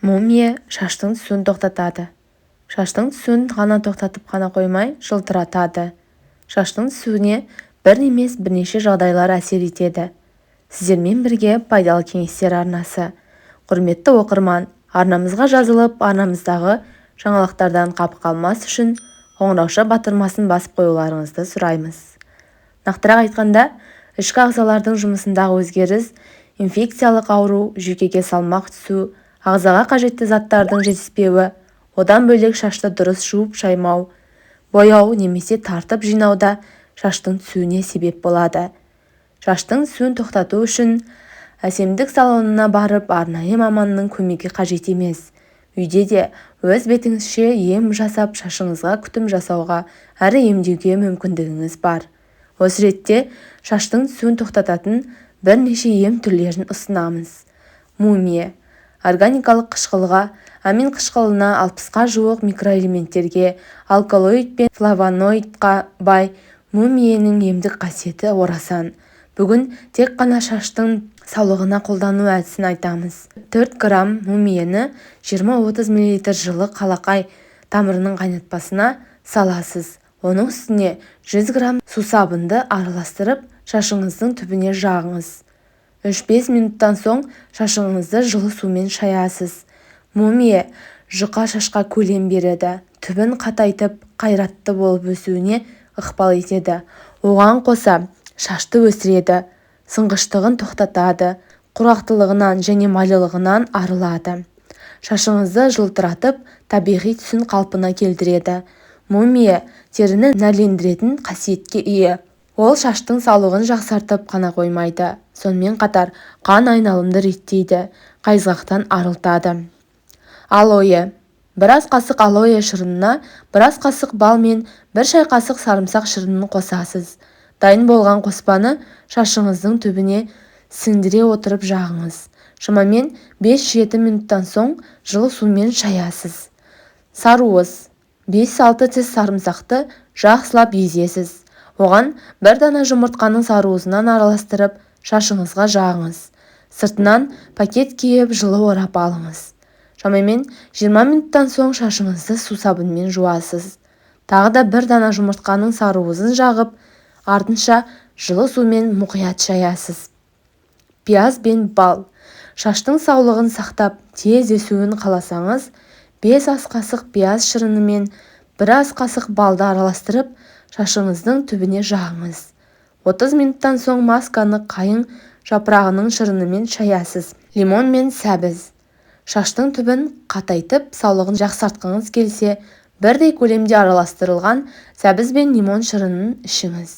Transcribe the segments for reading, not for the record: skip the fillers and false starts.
Мумия шаштың түсуін тоқтатады. Шаштың түсуін ғана тоқтатып қана қоймай, жылтыратады. Шаштың түсуіне бір емес бірнеше жағдайлар әсер етеді. Сіздермен бірге пайдалы кеңестер арнасы. Құрметті оқырман, арнамызға жазылып, арнамыздағы жаңалықтардан қапы қалмас үшін қоңырауша батырмасын басып қоюларыңызды сұраймыз. Нақтырақ айтқанда, ішкі ағзалардың жұмысындағы өзгеріс, инфекциялық ауру, жүйкеге салмақ түсу, ағзаға қажетті заттардың жетіспеуі, одан бөлек шашты дұрыс жуып-шаймау, бояу немесе тартып жинауда шаштың түсуіне себеп болады. Шаштың түсуін тоқтату үшін әсемдік салонына барып арнайы маманның көмегі қажет емес. Үйде де өз бетіңізше ем жасап шашыңызға күтім жасауға әрі емдеуге мүмкіндігіңіз бар. Осы ретте шаштың түсуін тоқтататын бірнеше ем түрлерін ұсынамыз. Мумия органикалық қышқылға, амин қышқылына 60-қа жуық микроэлементтерге, алкалоид пен флавоноидқа бай мумияның емдік қасиеті орасан. Бүгін тек қана шаштың саулығына қолдану әдісін айтамыз. 4 грамм мумияны 20-30 мл жылы қалақай тамырының қайнатпасына саласыз. Оның үстіне 100 грамм сусабынды араластырып, шашыңыздың түбіне жағыңыз. 3-5 минуттан соң шашыңызды жылы сумен шаясыз. Мумия жұқа шашқа көлем береді, түбін қатайтып, қайратты болып өсуіне ықпал етеді. Оған қоса шашты өсіреді, сынғыштығын тоқтатады, құрғақтылығынан және майлылығынан арылады. Шашыңызды жылтыратып, табиғи түсін қалпына келтіреді. Мумия теріні нәрлендіретін қасиетке ие. Ол шаштың саулығын жақсартып қана қоймайды, сонымен қатар қан айналымды реттейді, қайызғақтан арылтады. Алоэ. Біраз қасық алоэ шырынына біраз қасық бал мен бір шай қасық сарымсақ шырынын қосасыз. Дайын болған қоспаны шашыңыздың түбіне сіңдіре отырып жағыңыз. Шамамен 5-7 минуттан соң жылы сумен шаясыз. Саруыз. 5-6 тіс сарымсақты жақсылап езесіз. Оған бір дана жұмыртқаның саруызынан араластырып шашыңызға жағыңыз. Сыртынан пакет киіп жылы орап алыңыз. Шамамен 20 минуттан соң шашыңызды сусабынмен жуасыз. Тағы да бір дана жұмыртқаның саруызын жағып, артынша жылы сумен мұқият шаясыз. Пияз бен бал. Шаштың саулығын сақтап, тез өсуін қаласаңыз, 5 ас қасық пияз шырыны мен 1 ас қасық балды араластырып, шашыңыздың түбіне жағыңыз. 30 минуттан соң масканы қайың жапырағының шырынымен шаясыз. Лимон мен сәбіз. Шаштың түбін қатайтып, саулығын жақсартқыңыз келсе, бірдей көлемде араластырылған сәбіз бен лимон шырынын ішіңіз.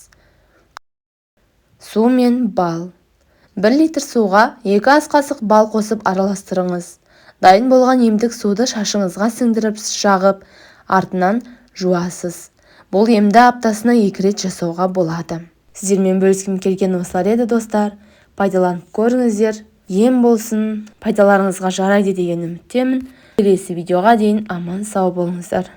Су мен бал. 1 литр суға 2 ас қасық бал қосып араластырыңыз. Дайын болған емдік суды шашыңызға сіңдіріп жағып, артынан жуасыз. Бұл емді аптасына 2 рет жасауға болады. Сіздермен бөліскім келген осылар еді, достар. Пайдаланып көріңіздер. Ем болсын, пайдаларыңызға жарайды деген үміттемін. Келесі видеоға дейін аман сау болыңыздар.